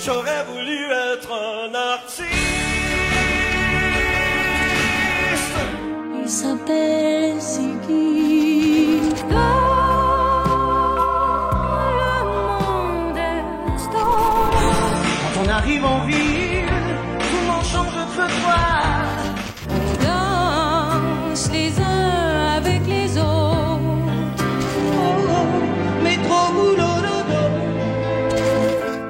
j'aurais voulu être un artiste. Il s'appelle Ziggy. Quand on arrive en ville, tout le monde change de feu On danse les uns avec les autres. métro, boulot, dodo.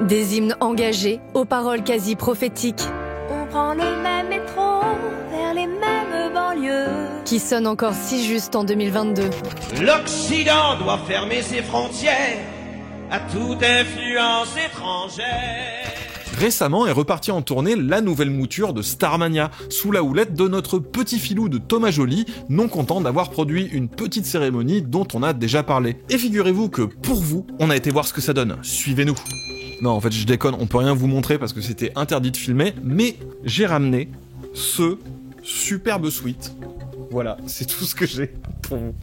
Des hymnes engagés, aux paroles quasi prophétiques, On prend le même métro vers les mêmes banlieues. qui sonnent encore si juste en 2022. L'Occident doit fermer ses frontières à toute influence étrangère. Récemment est reparti en tournée la nouvelle mouture de Starmania, sous la houlette de notre petit filou de Thomas Joly, non content d'avoir produit une petite cérémonie dont on a déjà parlé. Et figurez-vous que pour vous, on a été voir ce que ça donne. Suivez-nous. Non, en fait, je déconne, on peut rien vous montrer parce que c'était interdit de filmer, mais j'ai ramené ce superbe suite. Voilà, c'est tout ce que j'ai pour vous.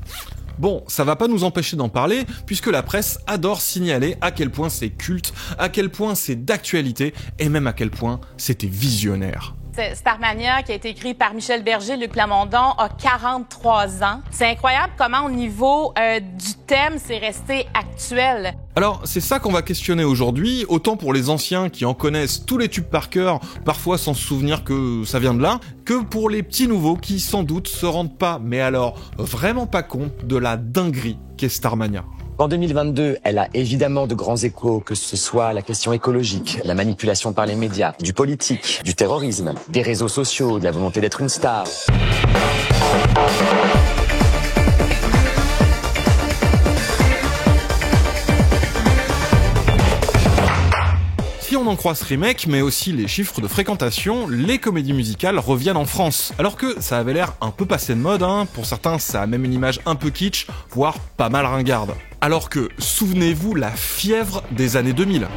Bon, ça va pas nous empêcher d'en parler, puisque la presse adore signaler à quel point c'est culte, à quel point c'est d'actualité, et même à quel point c'était visionnaire. Starmania, qui a été écrit par Michel Berger, Luc Plamondon, a 43 ans. C'est incroyable comment, au niveau du thème, c'est resté actuel. Alors, c'est ça qu'on va questionner aujourd'hui, autant pour les anciens qui en connaissent tous les tubes par cœur, parfois sans se souvenir que ça vient de là, que pour les petits nouveaux qui, sans doute, se rendent pas, mais alors vraiment pas compte de la dinguerie qu'est Starmania. En 2022, elle a évidemment de grands échos, que ce soit la question écologique, la manipulation par les médias, du politique, du terrorisme, des réseaux sociaux, de la volonté d'être une star. Si on en croit ce remake, mais aussi les chiffres de fréquentation, les comédies musicales reviennent en France. Alors que ça avait l'air un peu passé de mode, hein. Pour certains ça a même une image un peu kitsch, voire pas mal ringarde. Alors que, souvenez-vous, la fièvre des années 2000.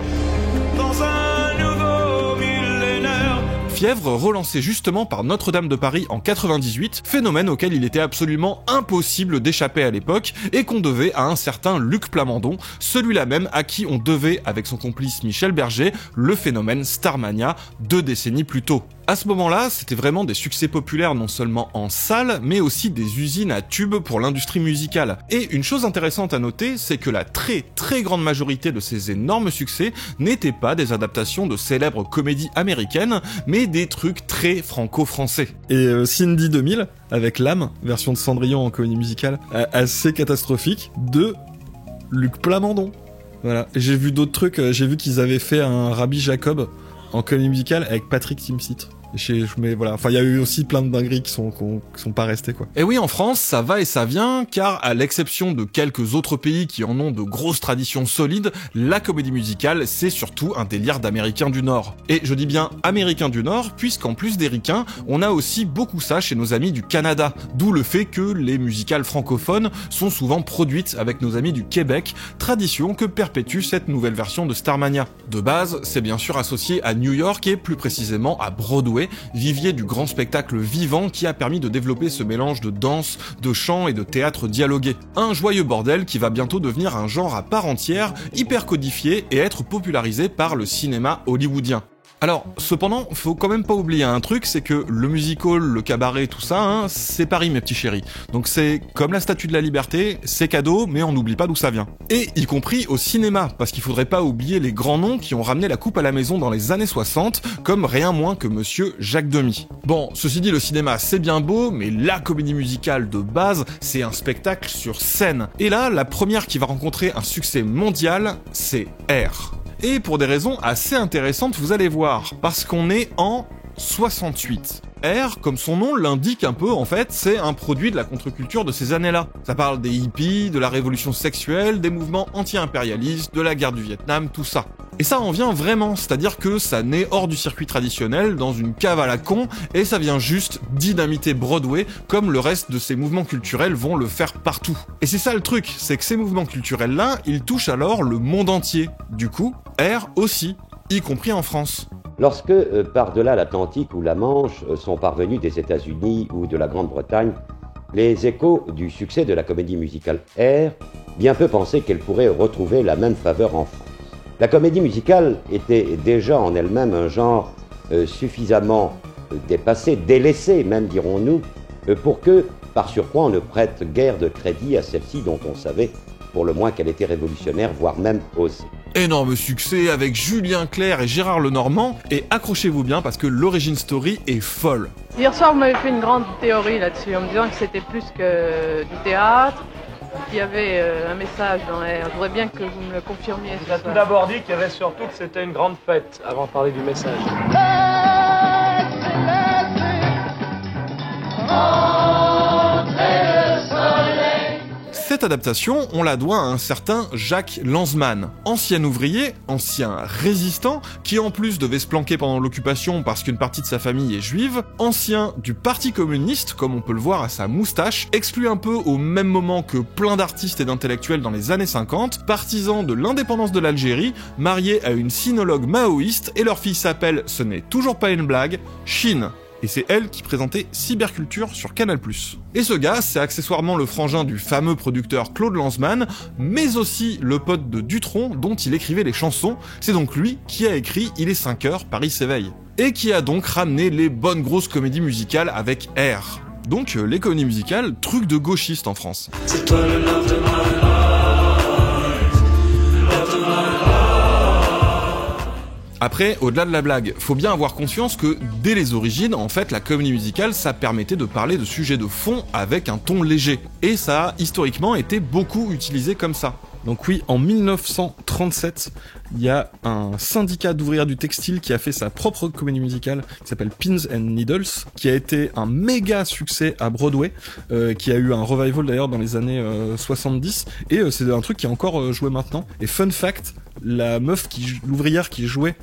Dans un nouveau millénaire. Fièvre relancée justement par Notre-Dame de Paris en 98, phénomène auquel il était absolument impossible d'échapper à l'époque et qu'on devait à un certain Luc Plamondon, celui-là même à qui on devait, avec son complice Michel Berger, le phénomène Starmania 2 décennies plus tôt. À ce moment-là, c'était vraiment des succès populaires non seulement en salle, mais aussi des usines à tubes pour l'industrie musicale. Et une chose intéressante à noter, c'est que la très grande majorité de ces énormes succès n'étaient pas des adaptations de célèbres comédies américaines, mais des trucs très franco-français. Et Cindy 2000, avec L'âme, version de Cendrillon en comédie musicale, assez catastrophique, de Luc Plamondon. Voilà. J'ai vu d'autres trucs, j'ai vu qu'ils avaient fait un Rabbi Jacob en comédie musicale avec Patrick Timsit. Mais voilà, enfin il y a eu aussi plein de dingueries qui sont pas restées quoi. Et oui, en France, ça va et ça vient, car à l'exception de quelques autres pays qui en ont de grosses traditions solides, la comédie musicale c'est surtout un délire d'Américains du Nord. Et je dis bien Américains du Nord, puisqu'en plus des ricains, on a aussi beaucoup ça chez nos amis du Canada, d'où le fait que les musicales francophones sont souvent produites avec nos amis du Québec, tradition que perpétue cette nouvelle version de Starmania. De base, c'est bien sûr associé à New York et plus précisément à Broadway, vivier du grand spectacle vivant qui a permis de développer ce mélange de danse, de chant et de théâtre dialogué. Un joyeux bordel qui va bientôt devenir un genre à part entière, hyper codifié et être popularisé par le cinéma hollywoodien. Alors, cependant, faut quand même pas oublier un truc, c'est que le musical, le cabaret, tout ça, hein, c'est Paris mes petits chéris. Donc c'est comme la Statue de la Liberté, c'est cadeau, mais on n'oublie pas d'où ça vient. Et y compris au cinéma, parce qu'il faudrait pas oublier les grands noms qui ont ramené la coupe à la maison dans les années 60, comme rien moins que monsieur Jacques Demy. Bon, ceci dit, le cinéma c'est bien beau, mais la comédie musicale de base, c'est un spectacle sur scène. Et là, la première qui va rencontrer un succès mondial, c'est R. Et pour des raisons assez intéressantes, vous allez voir, parce qu'on est en 68. R, comme son nom l'indique un peu, en fait, c'est un produit de la contre-culture de ces années-là. Ça parle des hippies, de la révolution sexuelle, des mouvements anti-impérialistes, de la guerre du Vietnam, tout ça. Et ça en vient vraiment, c'est-à-dire que ça naît hors du circuit traditionnel, dans une cave à la con, et ça vient juste dynamiter Broadway, comme le reste de ces mouvements culturels vont le faire partout. Et c'est ça le truc, c'est que ces mouvements culturels-là, ils touchent alors le monde entier. Du coup, R aussi, y compris en France. Lorsque, par-delà l'Atlantique ou la Manche, sont parvenus des États-Unis ou de la Grande-Bretagne, les échos du succès de la comédie musicale R, bien peu pensaient qu'elle pourrait retrouver la même faveur en France. La comédie musicale était déjà en elle-même un genre suffisamment dépassé, délaissé même dirons-nous, pour que, par surcroît, on ne prête guère de crédit à celle-ci dont on savait pour le moins qu'elle était révolutionnaire, voire même osée. Énorme succès avec Julien Clerc et Gérard Lenormand, et accrochez-vous bien parce que l'origin story est folle. Hier soir, vous m'avez fait une grande théorie là-dessus, en me disant que c'était plus que du théâtre, qu'il y avait un message dans l'air. Je voudrais bien que vous me le confirmiez. Il a tout d'abord dit qu'il y avait surtout que c'était une grande fête, avant de parler du message. Cette adaptation, on la doit à un certain Jacques Lanzmann, ancien ouvrier, ancien résistant, qui en plus devait se planquer pendant l'occupation parce qu'une partie de sa famille est juive, ancien du Parti communiste, comme on peut le voir à sa moustache, exclu un peu au même moment que plein d'artistes et d'intellectuels dans les années 50, partisan de l'indépendance de l'Algérie, marié à une sinologue maoïste, et leur fille s'appelle, ce n'est toujours pas une blague, Chine. Et c'est elle qui présentait Cyberculture sur Canal+. Et ce gars, c'est accessoirement le frangin du fameux producteur Claude Lanzmann, mais aussi le pote de Dutronc dont il écrivait les chansons. C'est donc lui qui a écrit Il est 5h, Paris s'éveille. Et qui a donc ramené les bonnes grosses comédies musicales avec R. Donc les comédies musicales, truc de gauchiste en France. C'est toi le love de my heart, love de my heart. Après, au-delà de la blague, faut bien avoir conscience que, dès les origines, en fait, la comédie musicale, ça permettait de parler de sujets de fond avec un ton léger. Et ça a, historiquement, été beaucoup utilisé comme ça. Donc oui, en 1937, il y a un syndicat d'ouvrières du textile qui a fait sa propre comédie musicale, qui s'appelle Pins and Needles, qui a été un méga succès à Broadway, qui a eu un revival d'ailleurs dans les années 70, et c'est un truc qui est encore joué maintenant. Et fun fact, la meuf l'ouvrière qui jouait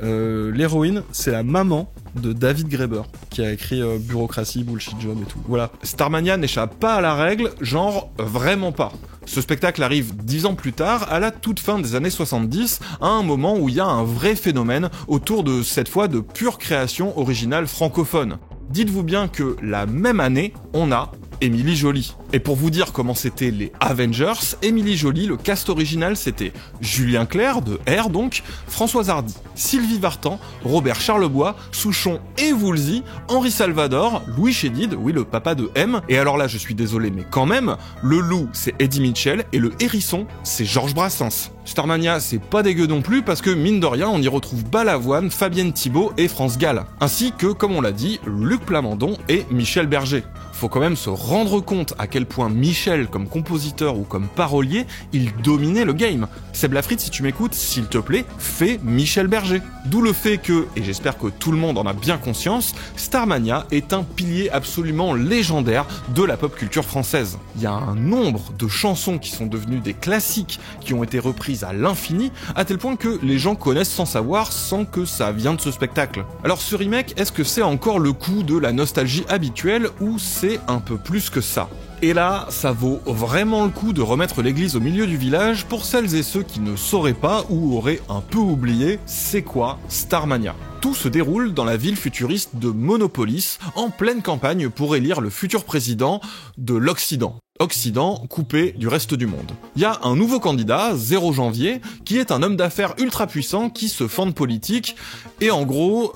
l'héroïne, c'est la maman de David Graeber, qui a écrit Bureaucratie, Bullshit Job et tout. Voilà. Starmania n'échappe pas à la règle, genre vraiment pas. Ce spectacle arrive 10 ans plus tard, à la toute fin des années 70, à un moment où il y a un vrai phénomène autour de, cette fois, de pure création originale francophone. Dites-vous bien que la même année, on a Émilie Joly. Et pour vous dire comment c'était les Avengers, Émilie Joly, le cast original, c'était Julien Clerc, de R donc, Françoise Hardy, Sylvie Vartan, Robert Charlebois, Souchon et Woolsey, Henri Salvador, Louis Chédid, oui le papa de M, et alors là je suis désolé mais quand même, le loup c'est Eddie Mitchell et le hérisson c'est Georges Brassens. Starmania c'est pas dégueu non plus parce que mine de rien on y retrouve Balavoine, Fabienne Thibault et France Gall, ainsi que comme on l'a dit, Luc Plamondon et Michel Berger. Faut quand même se rendre compte à quel point Michel, comme compositeur ou comme parolier, il dominait le game. Seb Lafrite, si tu m'écoutes, s'il te plaît, fais Michel Berger. D'où le fait que, et j'espère que tout le monde en a bien conscience, Starmania est un pilier absolument légendaire de la pop culture française. Il y a un nombre de chansons qui sont devenues des classiques, qui ont été reprises à l'infini, à tel point que les gens connaissent sans savoir, sans que ça vienne de ce spectacle. Alors ce remake, est-ce que c'est encore le coup de la nostalgie habituelle, ou c'est un peu plus que ça? Et là, ça vaut vraiment le coup de remettre l'église au milieu du village pour celles et ceux qui ne sauraient pas ou auraient un peu oublié c'est quoi Starmania. Tout se déroule dans la ville futuriste de Monopolis, en pleine campagne pour élire le futur président de l'Occident. Occident coupé du reste du monde. Il y a un nouveau candidat, 0 janvier, qui est un homme d'affaires ultra puissant qui se fend de politique, et en gros,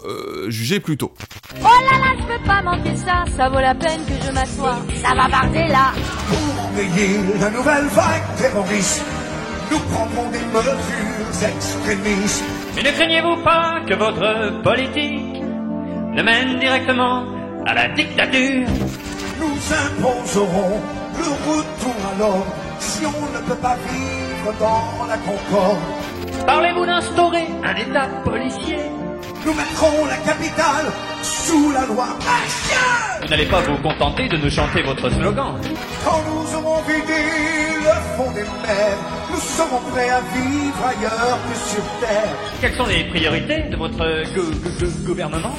jugez plutôt. Oh là là, je peux pas manquer ça, ça vaut la peine que je m'assoie. Ça va barder là. Pour payer la nouvelle vague terroriste, nous prendrons des mesures extrémistes. Mais ne craignez-vous pas que votre politique ne mène directement à la dictature? Nous imposerons le retour à l'ordre si on ne peut pas vivre dans la concorde. Parlez-vous d'instaurer un état policier? Nous mettrons la capitale sous la loi martiale. Vous n'allez pas vous contenter de nous chanter votre slogan. Quand nous aurons vidé le fond des mers, nous serons prêts à vivre ailleurs que sur terre. Quelles sont les priorités de votre gouvernement?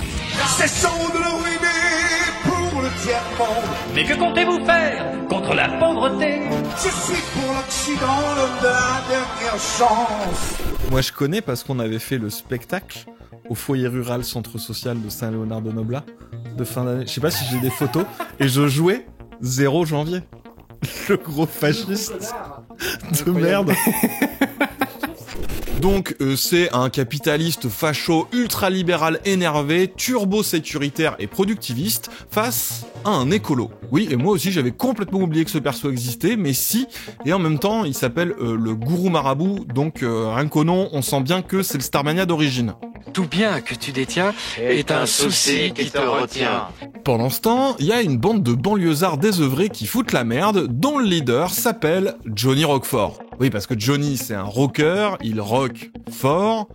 Cessons de le ruiner pour le tiers-monde. Mais que comptez-vous faire contre la pauvreté? Je suis pour l'Occident l'homme de la dernière chance. Moi je connais parce qu'on avait fait le spectacle au foyer rural centre social de Saint-Léonard-de-Noblat de fin d'année. Je sais pas si j'ai des photos. Et je jouais 0 janvier. Le gros fasciste de merde. Donc c'est un capitaliste facho ultralibéral énervé, turbo-sécuritaire et productiviste face à un écolo. Oui, et moi aussi j'avais complètement oublié que ce perso existait, mais si, et en même temps il s'appelle le gourou marabout, donc rien qu'au nom, on sent bien que c'est le Starmania d'origine. Tout bien que tu détiens est un souci qui te retient. Pendant ce temps, il y a une bande de banlieusards désœuvrés qui foutent la merde, dont le leader s'appelle Johnny Roquefort. Oui, parce que Johnny, c'est un rocker, il rock fort.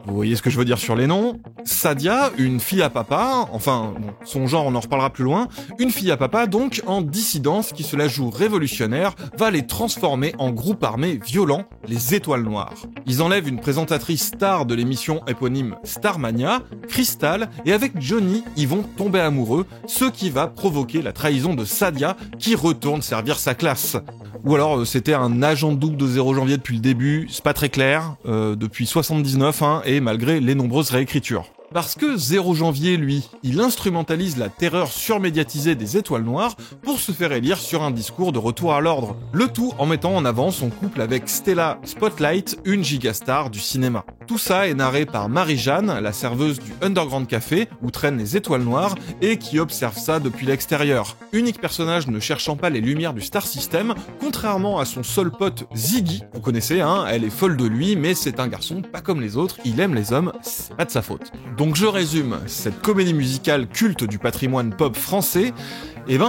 Vous voyez ce que je veux dire sur les noms. Sadia, une fille à papa, enfin, bon, son genre on en reparlera plus loin, une fille à papa donc en dissidence qui se la joue révolutionnaire, va les transformer en groupe armé violent, les Étoiles Noires. Ils enlèvent une présentatrice star de l'émission éponyme Starmania, Crystal, et avec Johnny, ils vont tomber amoureux, ce qui va provoquer la trahison de Sadia qui retourne servir sa classe. Ou alors c'était un agent double de 0 janvier depuis le début, c'est pas très clair, depuis 79, et malgré les nombreuses réécritures. Parce que 0 janvier, lui, il instrumentalise la terreur surmédiatisée des Étoiles Noires pour se faire élire sur un discours de retour à l'ordre. Le tout en mettant en avant son couple avec Stella Spotlight, une gigastar du cinéma. Tout ça est narré par Marie-Jeanne, la serveuse du Underground Café, où traînent les Étoiles Noires, et qui observe ça depuis l'extérieur. Unique personnage ne cherchant pas les lumières du Star System, contrairement à son seul pote Ziggy. Vous connaissez, elle est folle de lui, mais c'est un garçon pas comme les autres, il aime les hommes, c'est pas de sa faute. Donc je résume, cette comédie musicale culte du patrimoine pop français,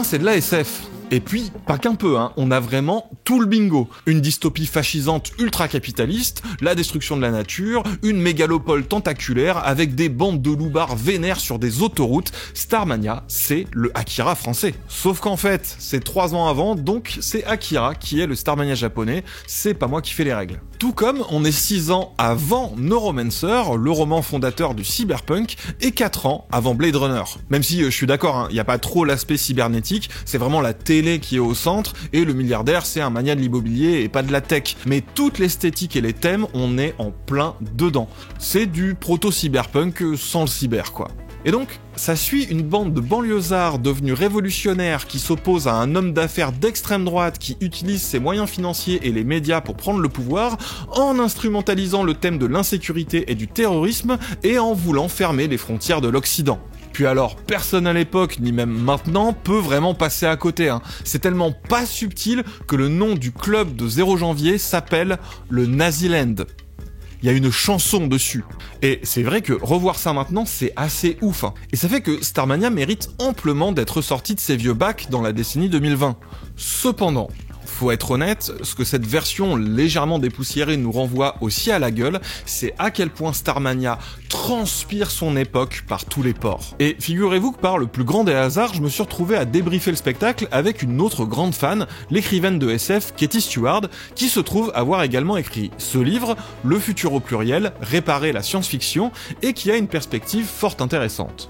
c'est de la SF. Et puis, pas qu'un peu, on a vraiment tout le bingo. Une dystopie fascisante ultra-capitaliste, la destruction de la nature, une mégalopole tentaculaire avec des bandes de loupards vénères sur des autoroutes. Starmania, c'est le Akira français. Sauf qu'en fait, c'est 3 ans avant, donc c'est Akira qui est le Starmania japonais, c'est pas moi qui fais les règles. Tout comme on est 6 ans avant Neuromancer, le roman fondateur du cyberpunk, et 4 ans avant Blade Runner. Même si je suis d'accord, il n'y a pas trop l'aspect cybernétique, c'est vraiment la télé qui est au centre, et le milliardaire c'est un mania de l'immobilier et pas de la tech. Mais toute l'esthétique et les thèmes, on est en plein dedans. C'est du proto-cyberpunk sans le cyber, quoi. Et donc, ça suit une bande de banlieusards devenus révolutionnaires qui s'opposent à un homme d'affaires d'extrême droite qui utilise ses moyens financiers et les médias pour prendre le pouvoir, en instrumentalisant le thème de l'insécurité et du terrorisme, et en voulant fermer les frontières de l'Occident. Puis alors, personne à l'époque, ni même maintenant, peut vraiment passer à côté. C'est tellement pas subtil que le nom du club de 0 janvier s'appelle le Naziland. Il y a une chanson dessus. Et c'est vrai que revoir ça maintenant, c'est assez ouf. Et ça fait que Starmania mérite amplement d'être sorti de ses vieux bacs dans la décennie 2020. Cependant, faut être honnête, ce que cette version légèrement dépoussiérée nous renvoie aussi à la gueule, c'est à quel point Starmania transpire son époque par tous les pores. Et figurez-vous que par le plus grand des hasards, je me suis retrouvé à débriefer le spectacle avec une autre grande fan, l'écrivaine de SF Katie Stewart, qui se trouve avoir également écrit ce livre, Le futur au pluriel, réparer la science-fiction, et qui a une perspective fort intéressante.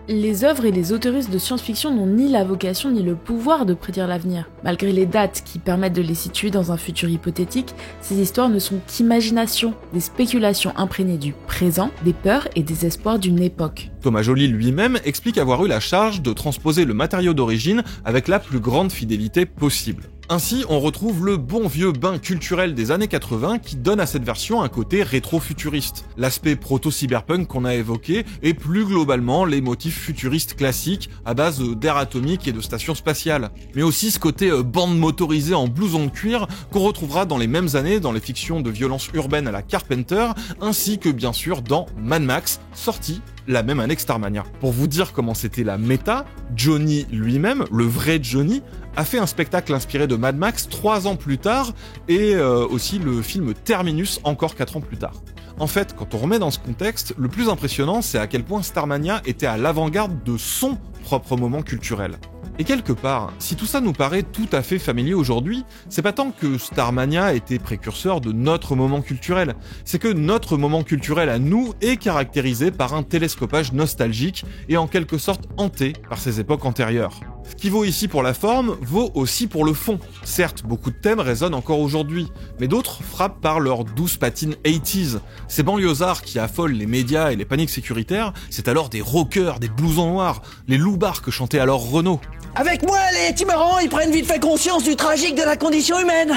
Les œuvres et les autoristes de science-fiction n'ont ni la vocation ni le pouvoir de prédire l'avenir. Malgré les dates qui permettent de les situer dans un futur hypothétique, ces histoires ne sont qu'imagination, des spéculations imprégnées du présent, des peurs et des espoirs d'une époque. Thomas Joly lui-même explique avoir eu la charge de transposer le matériau d'origine avec la plus grande fidélité possible. Ainsi, on retrouve le bon vieux bain culturel des années 80 qui donne à cette version un côté rétro-futuriste. L'aspect proto-cyberpunk qu'on a évoqué et plus globalement les motifs futuristes classiques à base d'air atomique et de stations spatiales. Mais aussi ce côté bande motorisée en blouson de cuir qu'on retrouvera dans les mêmes années dans les fictions de violence urbaine à la Carpenter, ainsi que bien sûr dans Mad Max, sorti la même année que Starmania. Pour vous dire comment c'était la méta, Johnny lui-même, le vrai Johnny, a fait un spectacle inspiré de Mad Max 3 ans plus tard, et aussi le film Terminus encore 4 ans plus tard. En fait, quand on remet dans ce contexte, le plus impressionnant, c'est à quel point Starmania était à l'avant-garde de son propre moment culturel. Et quelque part, si tout ça nous paraît tout à fait familier aujourd'hui, c'est pas tant que Starmania était précurseur de notre moment culturel, c'est que notre moment culturel à nous est caractérisé par un télescopage nostalgique et en quelque sorte hanté par ces époques antérieures. Ce qui vaut ici pour la forme, vaut aussi pour le fond. Certes, beaucoup de thèmes résonnent encore aujourd'hui, mais d'autres frappent par leur douce patine 80s. Ces banlieusards qui affolent les médias et les paniques sécuritaires, c'est alors des rockers, des blousons noirs, les loupards que chantait alors Renaud. Avec moi, les timorants, ils prennent vite fait conscience du tragique de la condition humaine.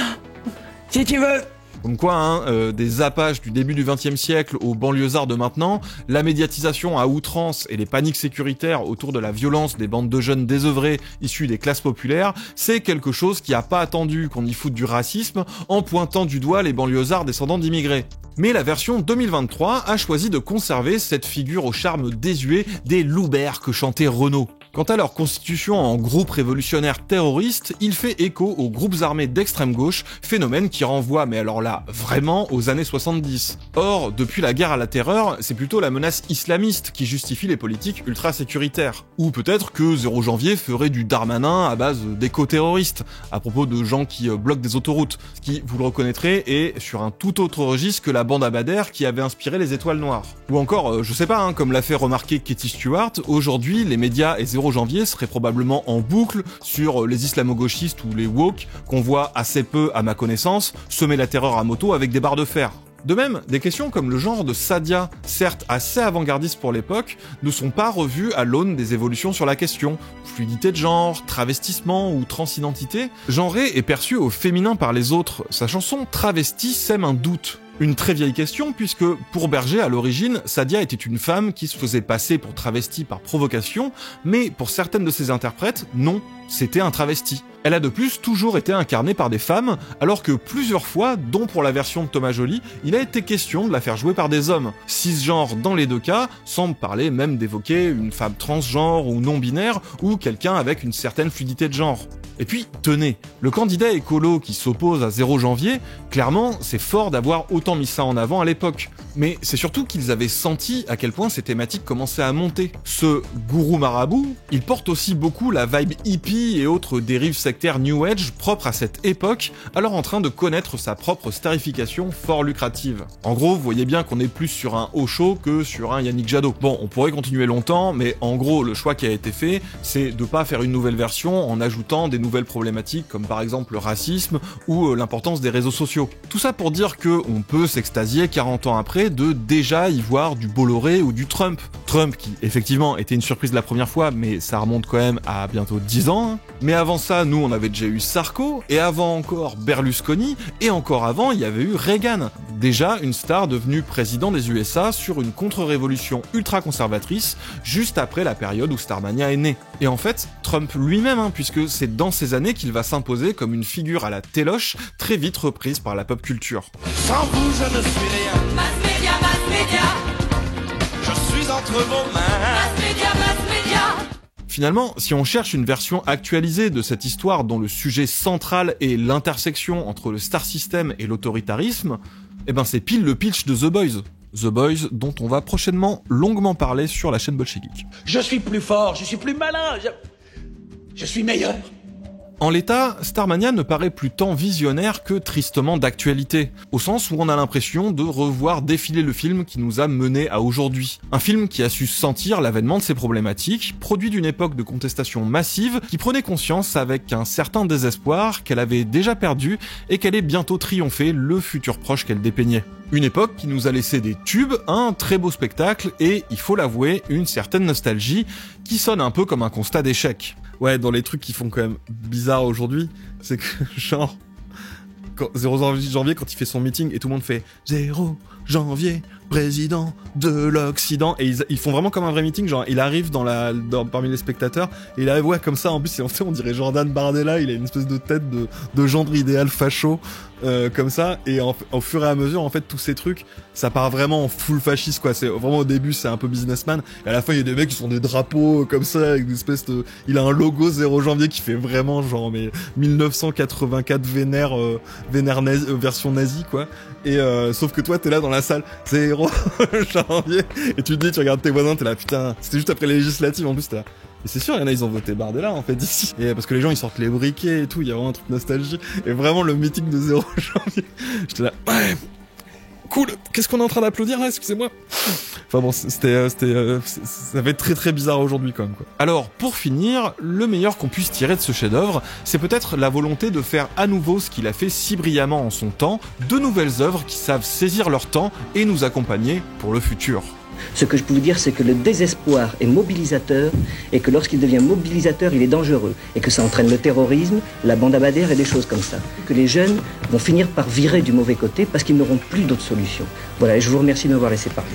Si tu veux, Comme quoi, des zappages du début du XXe siècle aux banlieusards de maintenant, la médiatisation à outrance et les paniques sécuritaires autour de la violence des bandes de jeunes désœuvrés issus des classes populaires, c'est quelque chose qui a pas attendu qu'on y foute du racisme en pointant du doigt les banlieusards descendants d'immigrés. Mais la version 2023 a choisi de conserver cette figure au charme désuet des loups-bères que chantait Renaud. Quant à leur constitution en groupe révolutionnaire terroriste, il fait écho aux groupes armés d'extrême gauche, phénomène qui renvoie, mais alors là, vraiment aux années 70. Or, depuis la guerre à la terreur, c'est plutôt la menace islamiste qui justifie les politiques ultra-sécuritaires. Ou peut-être que 0 janvier ferait du Darmanin à base d'éco-terroristes, à propos de gens qui bloquent des autoroutes, ce qui, vous le reconnaîtrez, est sur un tout autre registre que la bande à Bader qui avait inspiré les Étoiles Noires. Ou encore, je sais pas, comme l'a fait remarquer Katie Stewart, aujourd'hui, les médias et 0 janvier serait probablement en boucle sur les islamo-gauchistes ou les woke qu'on voit assez peu à ma connaissance semer la terreur à moto avec des barres de fer. De même, des questions comme le genre de Sadia, certes assez avant-gardiste pour l'époque, ne sont pas revues à l'aune des évolutions sur la question. Fluidité de genre, travestissement ou transidentité, genré est perçu au féminin par les autres. Sa chanson Travesti sème un doute. Une très vieille question puisque, pour Berger à l'origine, Sadia était une femme qui se faisait passer pour travesti par provocation, mais pour certaines de ses interprètes, non, c'était un travesti. Elle a de plus toujours été incarnée par des femmes, alors que plusieurs fois, dont pour la version de Thomas Joly, il a été question de la faire jouer par des hommes. Cisgenre dans les deux cas, semble parler même d'évoquer une femme transgenre ou non-binaire, ou quelqu'un avec une certaine fluidité de genre. Et puis, tenez, le candidat écolo qui s'oppose à 0 janvier, clairement, c'est fort d'avoir autant mis ça en avant à l'époque. Mais c'est surtout qu'ils avaient senti à quel point ces thématiques commençaient à monter. Ce gourou marabout, il porte aussi beaucoup la vibe hippie et autres dérives sectaires New Age propres à cette époque, alors en train de connaître sa propre starification fort lucrative. En gros, vous voyez bien qu'on est plus sur un Osho que sur un Yannick Jadot. Bon, on pourrait continuer longtemps, mais en gros, le choix qui a été fait, c'est de pas faire une nouvelle version en ajoutant des nouvelles problématiques comme par exemple le racisme ou l'importance des réseaux sociaux. Tout ça pour dire que on peut s'extasier 40 ans après de déjà y voir du Bolloré ou du Trump. Trump qui effectivement était une surprise la première fois, mais ça remonte quand même à bientôt 10 ans. Mais avant ça, nous on avait déjà eu Sarko, et avant encore Berlusconi, et encore avant il y avait eu Reagan. Déjà une star devenue président des USA sur une contre-révolution ultra-conservatrice, juste après la période où Starmania est né. Et en fait, Trump lui-même, puisque c'est dans ces années qu'il va s'imposer comme une figure à la téloche, très vite reprise par la pop culture. Sans vous, je ne suis rien. Mass média, Je suis entre vos mains. mass média. Finalement, si on cherche une version actualisée de cette histoire dont le sujet central est l'intersection entre le star system et l'autoritarisme, eh ben c'est pile le pitch de The Boys. The Boys, dont on va prochainement longuement parler sur la chaîne Bolchegeek. Je suis plus fort, je suis plus malin, je suis meilleur. En l'état, Starmania ne paraît plus tant visionnaire que tristement d'actualité, au sens où on a l'impression de revoir défiler le film qui nous a menés à aujourd'hui. Un film qui a su sentir l'avènement de ces problématiques, produit d'une époque de contestation massive, qui prenait conscience avec un certain désespoir qu'elle avait déjà perdu et qu'elle allait bientôt triompher le futur proche qu'elle dépeignait. Une époque qui nous a laissé des tubes, un très beau spectacle et, il faut l'avouer, une certaine nostalgie qui sonne un peu comme un constat d'échec. Ouais, dans les trucs qui font quand même bizarre aujourd'hui, c'est que genre, 0 janvier, quand il fait son meeting et tout le monde fait 0 janvier, président de l'Occident, et ils font vraiment comme un vrai meeting, genre il arrive parmi les spectateurs, et il arrive comme ça, en plus on dirait Jordan Bardella, il a une espèce de tête de gendre idéal facho, comme ça, et au fur et à mesure, en fait, tous ces trucs, ça part vraiment en full fasciste, quoi. C'est vraiment, au début, c'est un peu businessman, et à la fin, il y a des mecs qui sont des drapeaux, comme ça, avec une espèce de, il a un logo 0 janvier qui fait vraiment, genre, mais 1984 vénère nazi, version nazie, quoi. Et, sauf que toi, t'es là dans la salle, 0 janvier, et tu te dis, tu regardes tes voisins, t'es là, putain, c'était juste après les législatives, en plus, t'es là. Et c'est sûr, il y en a, ils ont voté Bardella, en fait, ici. Et parce que les gens, ils sortent les briquets et tout, il y a vraiment un truc nostalgie. Et vraiment, le meeting de 0 janvier, j'étais là, ouais, cool, qu'est-ce qu'on est en train d'applaudir, là, excusez-moi. Enfin bon, ça fait très très bizarre aujourd'hui, quand même, quoi. Alors, pour finir, le meilleur qu'on puisse tirer de ce chef-d'œuvre, c'est peut-être la volonté de faire à nouveau ce qu'il a fait si brillamment en son temps, de nouvelles œuvres qui savent saisir leur temps et nous accompagner pour le futur. Ce que je peux vous dire, c'est que le désespoir est mobilisateur et que lorsqu'il devient mobilisateur, il est dangereux et que ça entraîne le terrorisme, la bande à Bader et des choses comme ça. Que les jeunes vont finir par virer du mauvais côté parce qu'ils n'auront plus d'autres solutions. Voilà, et je vous remercie de m'avoir laissé parler.